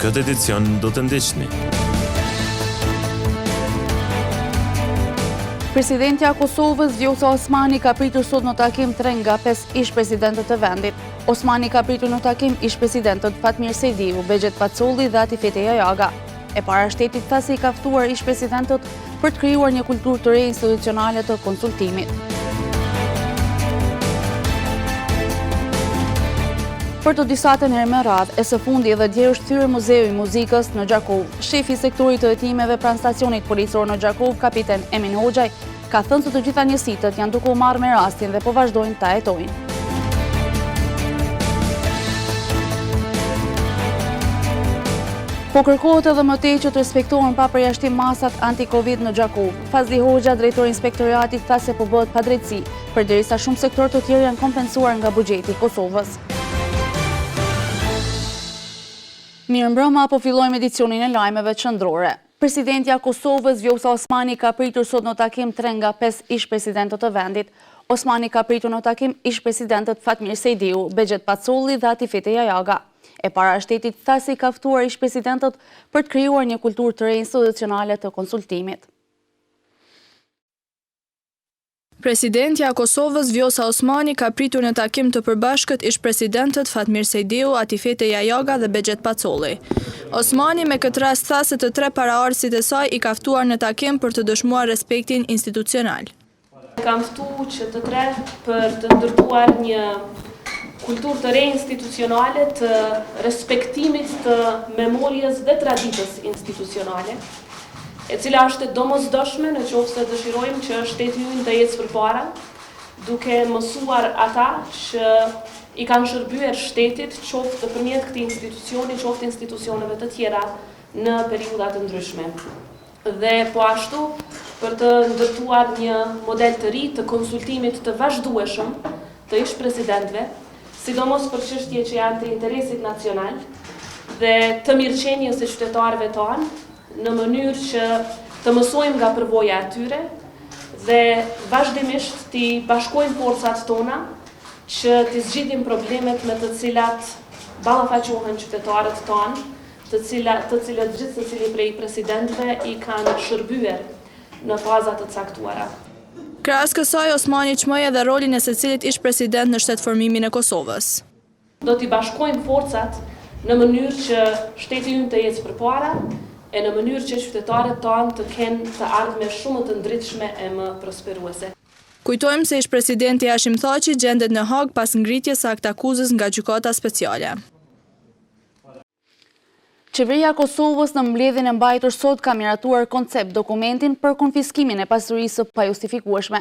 këtë edicion do të ndiqni. Presidentja e Kosovës Vjosa Osmani ka pritur sot në takim 3 nga 5 ish-presidentët të vendit. Osmani ka pritur në takim ish-presidentët Fatmir Sejdiu, Begjet Pacolli dhe Atifete Jajaga. E para shtetit tha se i ka ftuar ish-presidentët për të krijuar një kulturë të re institucionale të konsultimit. Për të disatën herë me radhë, e së fundi edhe dje është thyrë Muzeu i Muzikës në Gjakov. Shefi i sektorit të hetimeve pranë stacionit policor në Gjakov, kapiten Emin Hoxhaj, ka thënë se të gjitha njësitët janë duke u marrë me rastin dhe po vazhdojnë ta hetojnë. Po kërkohet edhe më tej që të respektohen pa përjashtim masat anti-Covid në Gjakov. Fazli Hoxha, drejtori i inspektoratit, tha se po bëhet padrejtësi, përderisa shumë sektor të tjerë janë kompensuar nga buxheti i Kosovës. Mirëmbrëma, po fillojmë edicionin e lajmeve qendrore. Presidentja e Kosovës Vjosa Osmani ka pritur sot në takim 3 nga 5 ish-presidentët të vendit. Osmani ka pritur në takim ish-presidentët Fatmir Sejdiu, Begjet Pacolli dhe Atifete Jajaga. E para shtetit tha se i ka ftuar ish-presidentët për të krijuar një kulturë të re institucionale të konsultimit. Presidentja e Kosovës Vjosa Osmani ka pritur në takim të përbashkët ish-presidentët Fatmir Sejdiu, Atifete Jajaga dhe Begjet Pacolli. Osmani me këtë rast tha se të 3 paraardhësit e saj i ka ftuar në takim për të dëshmuar respektin institucional. Kam ftuar që të 3 për të ndërtuar një kulturë të re institucionale të respektimit të memorjes dhe traditës institucionale, e cila është domosdoshme në qoftë se dëshirojmë që shteti ynë të ecë përpara, duke mësuar ata që i kanë shërbyer shtetit, qoftë nëpërmjet këtij institucioni, qoftë institucioneve të tjera në periudha të ndryshme. Dhe po ashtu për të ndërtuar një model të ri të konsultimit të vazhdueshëm të ish-presidentëve, sidomos për çështje që janë të interesit nacional dhe të mirëqenies së qytetarëve tonë, në mënyrë që të mësojmë nga përvoja e tyre dhe vazhdimisht të bashkojmë forcat tona që të zgjidhim problemet me të cilat ballafaqohen qytetarët tonë, të cilët gjithë secili prej presidentëve i kanë shërbyer në faza të caktuara. Krahas kësaj, Osmani çmoi edhe rolin e secilit ish-president në shtetformimin e Kosovës. Do t'i bashkojmë forcat në mënyrë që shteti ynë të ecë përpara, e në mënyrë që qytetarët tonë të kenë të ardhme shumë të ndritshme e më prosperuese. Kujtojmë se ish-presidenti Hashim Thaçi gjendet në Hag pas ngritjes së aktakuzës nga gjykata speciale. Qeveria e Kosovës në mbledhjen e mbajtur sot ka miratuar koncept dokumentin për konfiskimin e pasurisë së pajustifikueshme.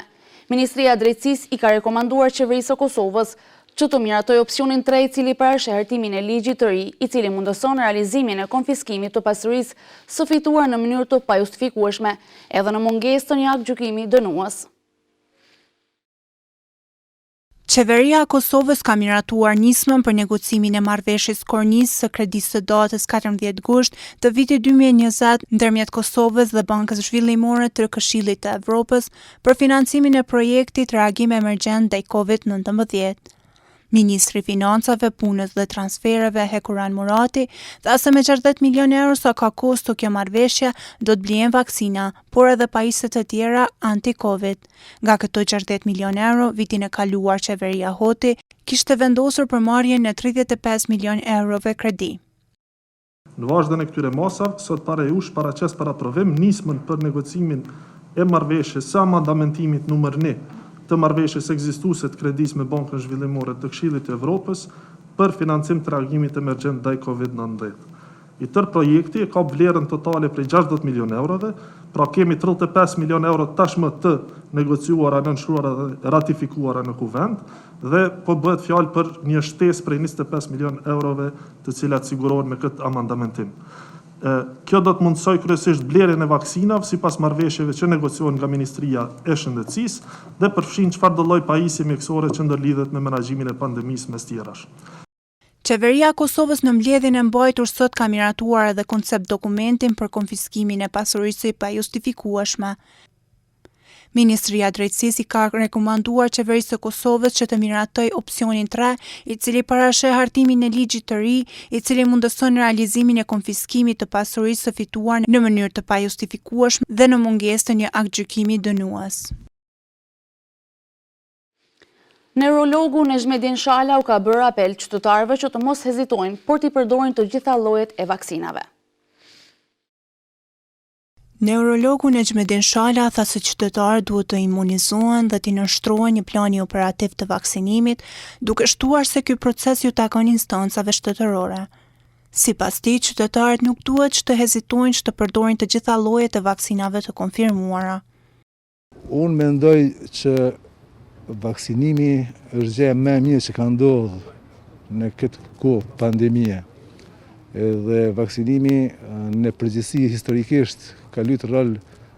Ministria e Drejtësisë i ka rekomanduar qeverisë së Kosovës që të miratoj opsionin 3 i cili parashë hartimin e ligjit të ri, i cili mundëson realizimin e konfiskimit të pasurisë së fituar në mënyrë të pajustifikueshme, edhe në mungesë të një akt gjykimi dënues. Qeveria e Kosovës ka miratuar nismën për negocimin e marrëveshjes kornisë së kredisë së datës 14 gusht të vitit 2020 ndërmjet Kosovës dhe Bankës Zhvillimore të Këshillit të Evropës për financimin e projektit reagim emergjent ndaj COVID-19. Ministri i Financave, Punës dhe Transfereve Hekuran Murati tha se me 60 milion euro sa ka kosto kjo marrëveshje do të blihen vaksina, por edhe pajisje të tjera anti-Covid. Nga këto 60 milion euro, vitin e kaluar qeveria Hoti kishte vendosur për marrjen e 35 milion eurove kredi. Në vazhdën e këtyre masave, sot paraqes për aprovim nismën për negocimin e marrëveshjes së amandamentimit numër 1 të marrëveshjes ekzistuese të kredisë me Bankën Zhvillimore të Këshillit të Evropës për financim të reagimit emergjent ndaj COVID-19. I tërë projekti ka vlerën totale prej 60 milion eurove, pra kemi 35 milion euro tashmë të negociuara, nënshkruara dhe ratifikuara në kuvend, dhe po bëhet fjalë për një shtesë prej 25 milion eurove të cilat sigurohen me këtë amandamentim. Kjo do të mundësoj kryesisht blerjen e vaksinave sipas marrëveshjeve që negociohen nga Ministria e Shëndetësisë dhe përfshin çfarëdo lloj pajisje mjekësore që ndërlidhet me menaxhimin e pandemisë mes tjerash. Qeveria e Kosovës në mbledhjen e mbajtur sot ka miratuar edhe koncept dokumentin për konfiskimin e pasurisë së pajustifikueshme. Ministria e Drejtësisë i ka rekomanduar qeverisë së Kosovës që të miratoj opsionin 3, i cili parasheh hartimin e ligjit të ri, i cili mundëson realizimin e konfiskimit të pasurisë së fituar në mënyrë të pajustifikueshme dhe në mungesë të një aktgjykimi dënues. Neurologu Nezhmedin Shala u ka bërë apel qytetarëve që të mos hezitojnë por t'i përdorin të gjitha llojet e vaksinave. Neurologu Nezhmedin Shala tha se qytetarët duhet të imunizohen dhe t'i nënshtrohen një plani operativ të vaksinimit, duke shtuar se ky proces ju takon instancave shtetërore. Sipas tij, qytetarët nuk duhet që të hezitojnë që të përdorin të gjitha llojet e vaksinave të konfirmuara. Unë mendoj që vaksinimi është gjë më e mirë që ka ndodhur në këtë kohë pandemie. Dhe vaksinimi në përgjithësi historikisht ka luajtur rol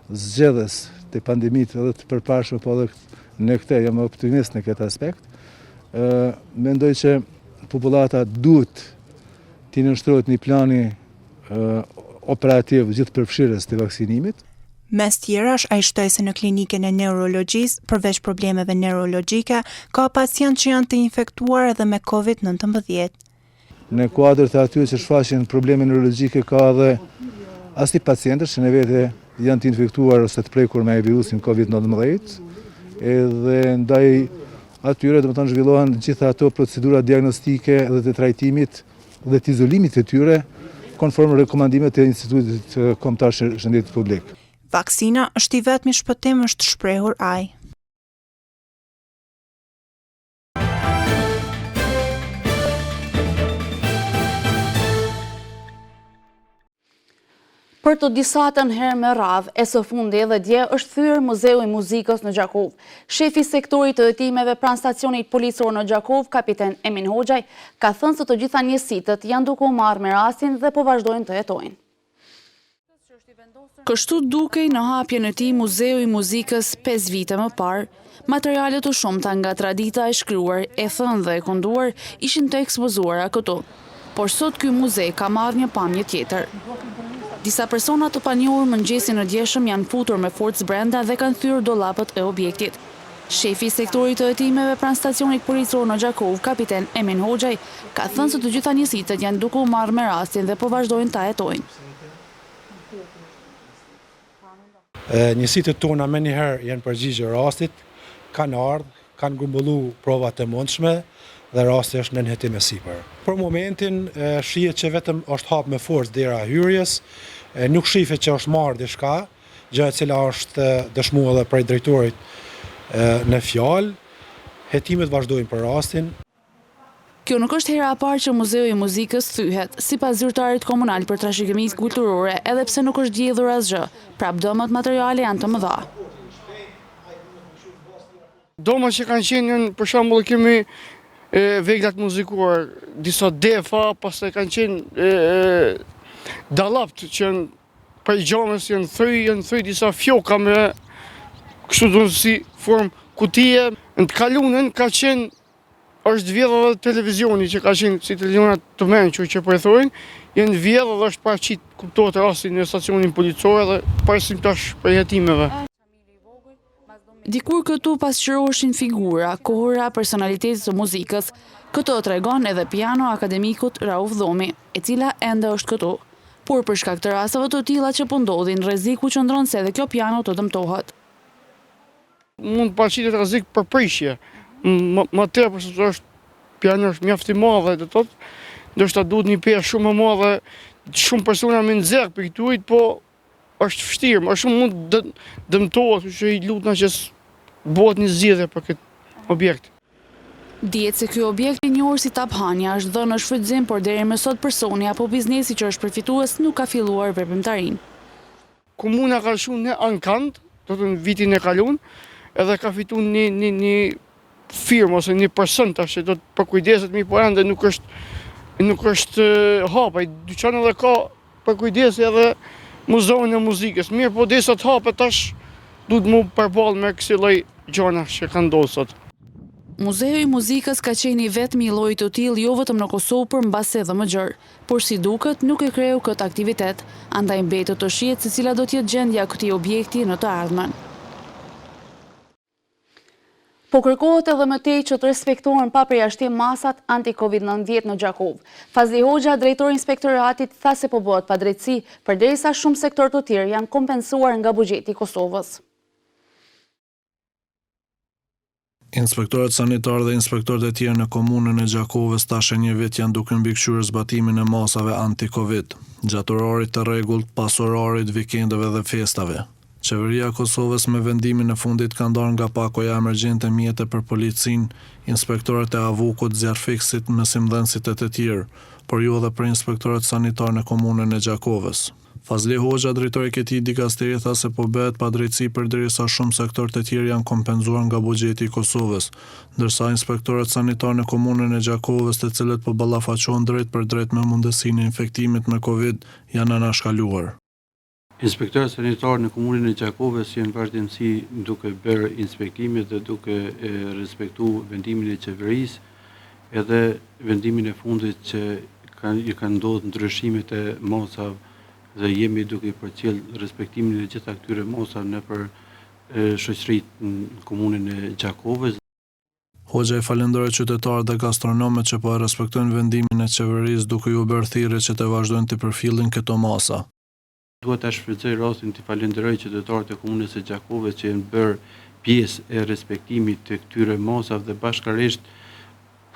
zgjedhës të pandemisë edhe të përparshme, po edhe në këtë jam optimist në këtë aspekt. Mendoj që popullata duhet t'i nënshtrohet një plani operativ gjithëpërfshirës të vaksinimit. Mes tjerash, ai shtoi se në klinikën e neurologjisë, përveç problemeve neurologjike, ka pacient që janë të infektuar edhe me COVID-19. Në kuadër të atyre që shfaqin probleme neurologjike ka edhe asti pacientësh që në vete janë të infektuar ose të prekur me virusin COVID-19, edhe ndaj atyre zhvillohen gjitha ato procedura diagnostike dhe të trajtimit dhe të izolimit të tyre konform rekomandimet e Institutit Kombëtar Shëndetit Publik. Vaksina është i vetmi shpëtim, është shprehur ai. Për të disatën herë me radhë, e së fundi edhe dje është thyer Muzeu i Muzikës në Gjakov. Shefi i sektorit të hetimeve pranë stacionit policor në Gjakov, kapiten Emin Hoxhaj, ka thënë se të gjitha njësitët janë duke u marrë me rastin dhe po vazhdojnë të jetojnë. Kështu dukej në hapjen e tij Muzeu i Muzikës 5 vite më parë, materialet të shumta nga tradita e shkruar, e thënë dhe e kënduar ishin të ekspozuara këtu. Por sot ky muze ka marrë një pamje tjetër. Disa persona të panjohur mëngjesin e djeshëm janë futur me forcë brenda dhe kanë thyer dollapët e objektit. Shefi i sektorit të hetimeve pranë stacionit policor në Gjakov, kapiten Emin Hoxhaj, ka thënë se të gjitha njësitët janë duke u marrë me rastin dhe po vazhdojnë ta jetojnë. Njësitët tona me njëherë janë përgjigjë rastit, kanë ardhë, kanë grumbullu provat e mundshme dhe rasti është në hetim e sipër. Për momentin shihet që vetëm është hapë me forcë dera e hyrjes, nuk shihet që është marrë diçka, gjë e cila është dëshmuar edhe prej drejtorit në fjalë. Hetimet vazhdojnë për rastin. Kjo nuk është hera e parë që Muzeu i Muzikës thyhet, sipas zyrtarit komunal për trashëgimisë kulturore, edhe pse nuk është gjedhur asgjë, prap dëmët materiale janë të mëdha. Dëmët që kanë qenë, për shembull, kemi veglat muzikuar, disa defa, pastaj kanë qenë dallapt që janë prej gjamës, janë thyj disa fjoka me kështu do si formë kutije. Në të kalunën ka qenë është vjedhë edhe televizioni që ka qenë si televizionat të menqur që përthojnë, janë vjedhë dhe është paraqit kuptohet rastin në stacionin policor dhe pasim tash për jetimeve. Dikur këtu pasqyroheshin figura, kohëra, personalitetit të muzikës. Këto tregon edhe piano akademikut Rauf Dhomi, e cila ende është këtu. Por për shkak të rasteve të tilla që po ndodhin, rreziku qëndron se edhe kjo piano të dëmtohet. Mund të paraqitet rrezik për prishje. Më tepër se është piano është mjaft i madh, do thotë, ndoshta duhet një peshë shumë e madhe, shumë persona me nxjerr për këtu, po është vështirë, më shumë mund dëmtohet, që i lutna që bëhet një zgjidhje për këtë objekt. Dihet se ky objekt i njohur si Taphania është dhënë në shfrytëzim, por deri më sot personi apo biznesi që është përfitues nuk ka filluar veprimtarinë. Komuna ka lëshuar në ankant, do të në vitin e kaluar, edhe ka fituar një firmë ose një person tash që do të përkujdeset mi po ende nuk është hapaj, dyqan edhe ka përkujdesi edhe Muzeun e Muzikës. Mirë, po desa të hapet tash duhet mu përballë me kësi lloj gjëna që kanë ndodhur sot. Muzeu i Muzikës ka qenë i vetmi lloj të tillë jo vetëm në Kosovë, por mbas edhe më gjerë. Por si duket nuk e kreu këtë aktivitet, andaj mbetet të shihet se cila do të jetë gjendja e këtij objekti në të ardhmen. Po kërkohet edhe më tej që të respektohen pa përjashtim masat anti-Covid-19 në Gjakov. Fazli Hoxha, drejtori i inspektoratit, tha se po bëhet padrejtësi, përderisa shumë sektor të tjerë janë kompensuar nga buxheti i Kosovës. Inspektorët sanitar dhe inspektorët e tjerë në komunën e Gjakovës tash e një vit janë duke mbikëqyrë zbatimin e masave anti-Covid, gjatë orarit të rregullt, pas orarit, vikendeve dhe festave. Qeveria e Kosovës me vendimin e fundit ka ndarë nga pakoja emergjente mjete për policinë, inspektorët e avukut, zjarfiksit, mësimdhënësit e të tjerë, por jo edhe për inspektorët sanitar në komunën e Gjakovës. Fazli Hoxha, drejtori i këtij dikasteri, tha se po bëhet padrejtësi përderisa shumë sektor të tjerë janë kompenzuar nga buxheti i Kosovës, ndërsa inspektorët sanitar në komunën e Gjakovës, të cilët po ballafaqohen drejt për drejt me mundësinë e infektimit me Covid, janë anashkaluar. Inspektorët sanitar në komunën e Gjakovës janë vazhdimsi duke bërë inspektimet dhe duke respektu vendimin e qeverisë, edhe vendimin e fundit që kanë ndodhur ndryshimet e masave dhe jemi duke përcjell respektimin e gjitha këtyre masave nëpër shoqëritë në komunën e Gjakovës. Hoxha i falenderoi qytetarët dhe gastronomët që po e respektojnë vendimin e qeverisë duke ju bërë thirrje që të vazhdojnë të përfillin këto masa. Duhet ta shfrytëzoj rastin të falenderoj qytetarët e komunës së Gjakovës që janë bërë pjesë e respektimit të këtyre masave dhe bashkërisht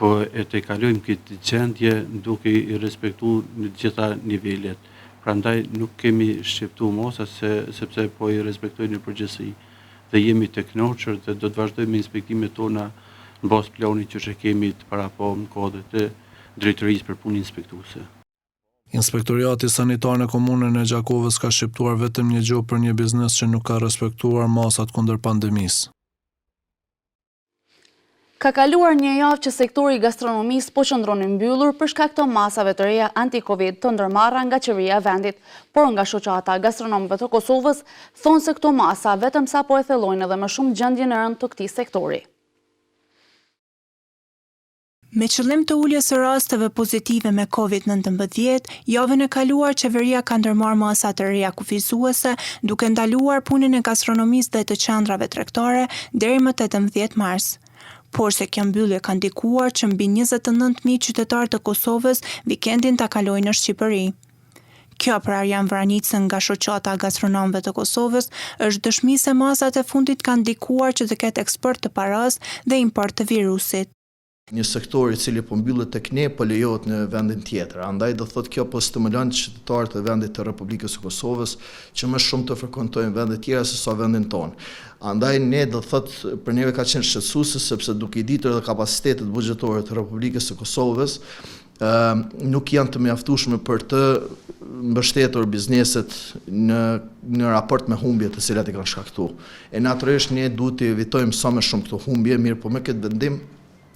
po e të kalojmë këtë gjendje duke i respektuar në gjitha nivelet. Prandaj nuk kemi shqiptuar masa sepse po i respektojnë në përgjithësi dhe jemi të kënaqur dhe do të vazhdojmë inspektimet tona në bazë planit që kemi të parapo në kodët e drejtorisë për punë inspektuese. Inspektoriati sanitar në komunën e Gjakovës ka shqiptuar vetëm një gjop për një biznes që nuk ka respektuar masat kundër pandemisë. Ka kaluar një javë që sektori i gastronomisë po qëndron i mbyllur për shkak të masave të reja anti-Covid të ndërmarra nga qeveria e vendit, por nga shoqata e gastronomëve të Kosovës thonë se këto masa vetëm sa po e thellojnë edhe më shumë gjendjen e rëndë të këtij sektori. Me qëllim të uljes së rasteve pozitive me Covid-19, javën e kaluar qeveria ka ndërmarrë masa të reja kufizuese, duke ndaluar punën e gastronomisë dhe të qendrave tregtare deri më 18 mars. Por se kjo mbyllje ka ndikuar që mbi 29.000 qytetarë të Kosovës vikendin ta kalojnë në Shqipëri. Kjo për Arjan Vranicën nga shoqata e gastronomëve të Kosovës është dëshmi se masat e fundit kanë ndikuar që të ketë eksport të paras dhe import të virusit. Një sektor i cili po mbyllet tek ne po lejohet në vendin tjetër. Andaj do thotë kjo po stimulon qytetarët e vendit të Republikës së Kosovës që më shumë të frekuentojnë vende tjera se sa vendin tonë. Andaj ne do thotë për neve ka qenë shqetësuese sepse duke i ditur edhe kapacitetet buxhetore të Republikës së Kosovës nuk janë të mjaftueshme për të mbështetur bizneset në raport me humbjet të cilat i kanë shkaktuar. E natyrisht ne duhet të evitojmë sa më shumë këto humbje, mirë po me këtë vendim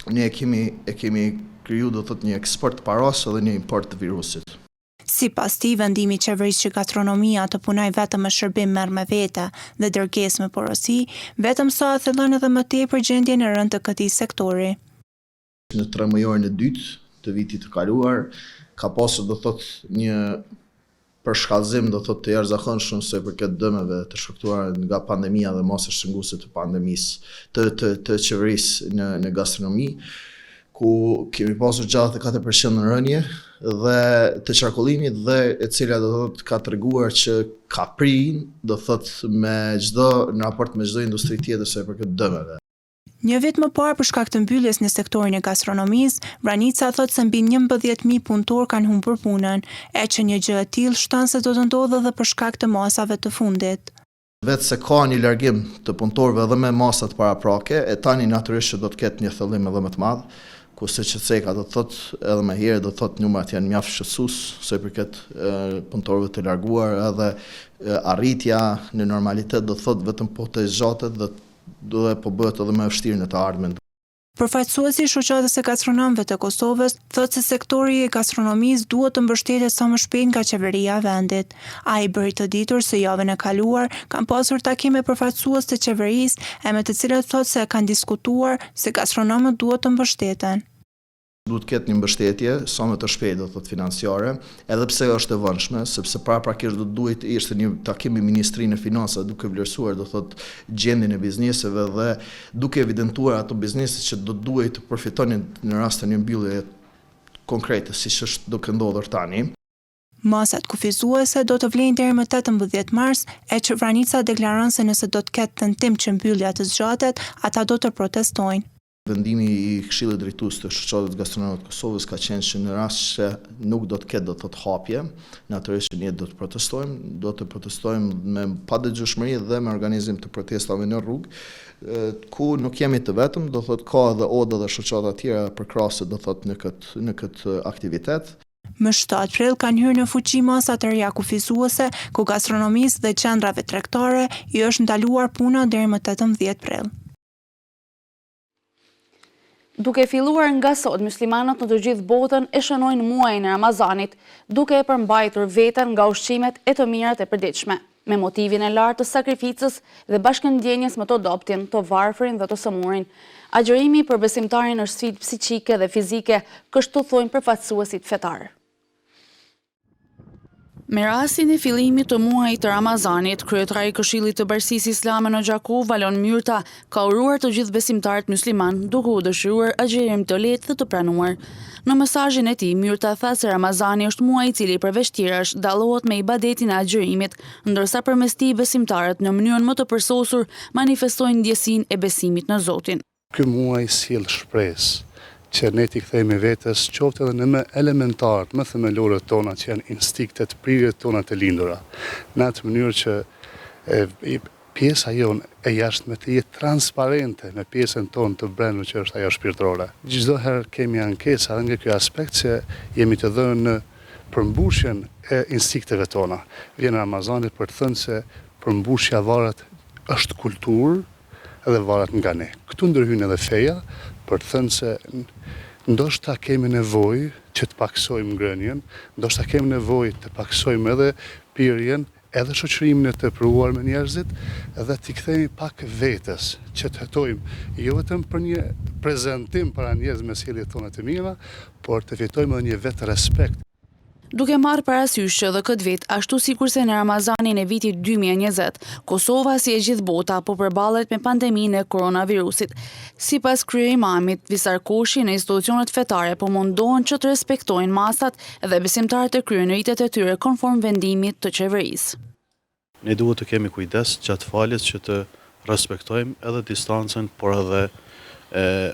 ne e kemi kriju do thot një eksport të paras dhe një import të virusit. Sipas tij, vendimi i qeverisë që gastronomia të punojë vetëm me shërbim merr me vete dhe dërgesë me porosi, vetëm sa e thellon edhe më tepër gjendjen e rëndë të këtij sektori. Në 3 muajin e dytë të vitit të kaluar ka pasur do thot një përshkallëzim do thot të jashtëzakonshëm se për këtë dëmeve të shkaktuara nga pandemia dhe masa shënguese të pandemisë të qeverisë në gastronomi, ku kemi pasur 64% në rënje dhe të qarkullimit dhe e cila do thot ka treguar që ka prirë do thot në raport me çdo industri tjetër se për këtë dëmeve. Një vit më parë për shkak të mbylljes në sektorin e gastronomisë, Vranica thotë se mbi 11.000 punëtor kanë humbur punën, e që një gjë e tillë shton se do të ndodhë edhe për shkak të masave të fundit. Vetë se ka një largim të punëtorëve edhe me masat paraprake, e tani natyrisht që do të ketë një thellim edhe më të madh, ku siç e theka do thotë edhe më herë do thotë numrat janë mjaft shqetësues se për këtë punëtorëve të larguar edhe arritja në normalitet do thotë vetëm po të zgjatet dhe po bëhet edhe më vështirë në të ardhmen. Përfaqësuesi i shoqatës së gastronomëve të Kosovës thotë se sektori i gastronomisë duhet të mbështetet sa më shpejt nga qeveria e vendit. Ai bëri të ditur se javën e kaluar kanë pasur takime përfaqësues të qeverisë, me të cilat thotë se kanë diskutuar se gastronomët duhet të mbështeten. Duhet ketë një mbështetje sa më të shpejtë do thotë financiare, edhe pse është e vëndshme, sepse paraprakisht do duhet ishte një takim me Ministrinë e Financave duke vlerësuar do thotë gjendjen e bizneseve dhe duke evidentuar ato biznese që do duhet të përfitonin në rast të një mbyllje konkrete, siç është duke ndodhur tani. Masat kufizuese do të vlejnë deri më 18 mars, e qeverisja deklaron se nëse do të ketë tentim që mbyllja të zgjatet, ata do të protestojnë. Vendimi i Këshillit Drejtues të Shoqatave Gastronomike të Kosovës ka qenë që në rast që nuk do të ketë do të thotë hapje, natyrisht që ne do të protestojmë me padëgjueshmëri dhe me organizim të protestave në rrugë, ku nuk jemi të vetëm, do thotë ka edhe ODA dhe shoqata tjera përkrahase do thotë në këtë aktivitet. Më 7 prill kanë hyrë në fuqi masa të reja kufizuese, ku gastronomisë dhe qendrave tregtare i është ndaluar puna deri më 18 prill. Duke filluar nga sot, muslimanët në të gjithë botën e shënojnë muajin e Ramazanit, duke e përmbajtur veten nga ushqimet e të mirat e përditshme, me motivin e lartë të sakrificës dhe bashkëndjenjes me të dobtin, të varfërin dhe të sëmurin. Agjërimi për besimtarin është sfidë psiqike dhe fizike, kështu thojnë përfaqësuesit fetar. Me rastin e fillimit të muajit të Ramazanit, kryetari i Këshillit të Bashkisë Islame në Gjaku, Valon Myrta, ka uruar të gjithë besimtarët musliman, duke u dëshiruar agjërim të lehtë dhe të pranuar. Në mesazhin e tij, Myrta tha se Ramazani është muaj i cili përveç tjerash dallohet me ibadetin e agjërimit, ndërsa përmes tij besimtarët në mënyrën më të përsosur manifestojnë ndjesinë e besimit në Zotin. Ky muaj sjell shpresë që ne t'i kthejmë vetes qoftë edhe në më elementarët, më themelorët tona që janë instiktet, prirjet tona të lindura. Në atë mënyrë që pjesa jonë e jashtme të jetë transparente me pjesën tonë të brendshme që është ajo shpirtërore. Çdo herë kemi ankesa edhe nga ky aspekt që jemi të dhënë në përmbushjen e instikteve tona. Vjen Ramazani për të thënë se përmbushja varet është kulturë edhe varet nga ne. Këtu ndërhyn edhe feja për të thënë se ndoshta kemi nevojë që të paksojmë ngrënien, ndoshta kemi nevojë të paksojmë edhe pirjen, edhe shoqërimin e tepruar me njerëzit, edhe t'i kthejmë pak vetes, që të jetojmë jo vetëm për një prezantim para njerëzve me sjelljet tona të mira, por të fitojmë edhe një vetë respekt. Duke marrë parasysh që edhe këtë vit, ashtu sikurse në Ramazanin e vitit 2020, Kosova si e gjithë bota po përballet me pandeminë e koronavirusit. Sipas kryeimamit Visar Koshi, në institucionet fetare po mundohen që të respektojnë masat dhe besimtarët të kryejnë ritet e tyre konform vendimit të qeverisë. Ne duhet të kemi kujdes gjatë faljes që të respektojmë edhe distancën, por edhe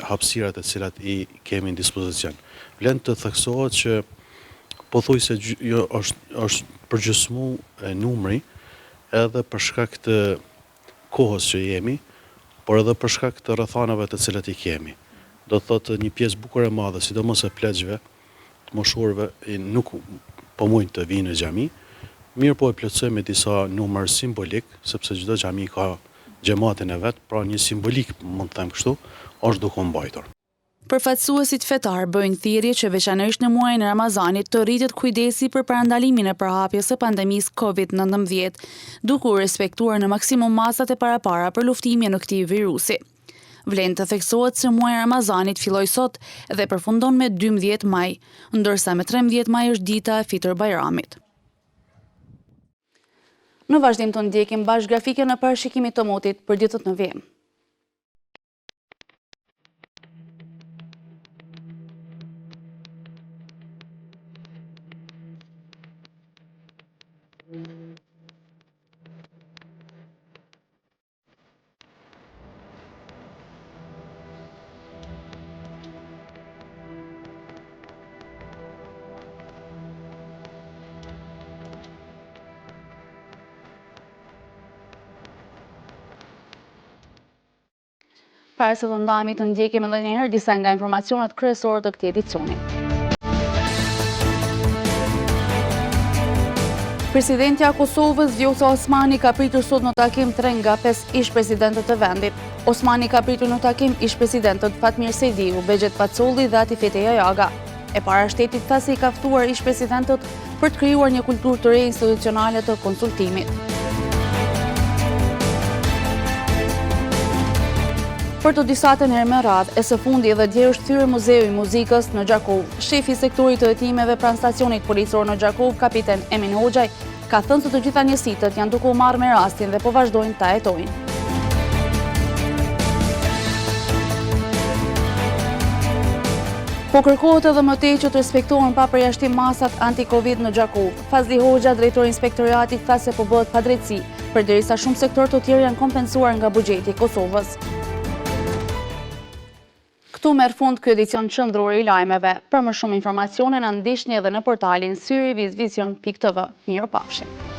hapësirat e cilat i kemi në dispozicion. Vlen të theksohet që pothuajse është përgjysmu numri edhe për shkak të kohës që jemi, por edhe për shkak të rrethanave të cilat i kemi. Do të thotë një pjesë bukur e madhe, sidomos e pleqve, të moshurve, nuk po mujnë të vinë në xhami, mirë po e plotësojmë me disa numër simbolik, sepse çdo xhami ka xhamatin e vet, pra një simbolik, mund të them kështu, është duke mbajtur. Përfaqësuesit fetar bëjnë thirrje që veçanërisht në muajin e Ramazanit të rritet kujdesi për parandalimin e përhapjes së pandemisë COVID-19, duke u respektuar në maksimum masat e parapara për luftimin në këtij virusi. Vlen të theksohet se muaji i Ramazanit filloi sot dhe përfundon me 12 maj, ndërsa me 13 maj është dita e Fitr Bajramit. Në vazhdim të ndjekim bashkë grafikën e parashikimit të motit për ditët në vijim. Para se të ndahemi të ndjekim edhe një herë disa nga informacionet kryesorë të këtij edicioni. Presidentja e Kosovës Vjosa Osmani ka pritur sot në takim 3 nga 5 ish-presidentët të vendit. Osmani ka pritur në takim ish-presidentët Fatmir Sejdiu, Begjet Pacolli dhe Atifete Jajaga. E para shtetit tha se i ka ftuar ish-presidentët për të krijuar një kulturë të re institucionale të konsultimit. Për të disatën herë me radhë, e së fundi edhe dje është thyrë Muzeu i Muzikës në Gjakov. Shefi i sektorit të hetimeve pranë stacionit policor në Gjakov, kapiten Emin Hoxhaj, ka thënë se të gjitha njësitët janë duke u marrë me rastin dhe po vazhdojnë ta hetojnë. Po kërkohet edhe më tej që të respektohen pa përjashtim masat anti-Covid në Gjakov. Fazli Hoxha, drejtori i inspektoratit, tha se po bëhet padrejtësi, përderisa shumë sektor të tjerë janë kompensuar nga buxheti i Kosovës. Këtu merr fund ky edicion qendror i lajmeve. Për më shumë informacione na ndiqni edhe në portalin syrivision.tv. Mirupafshim.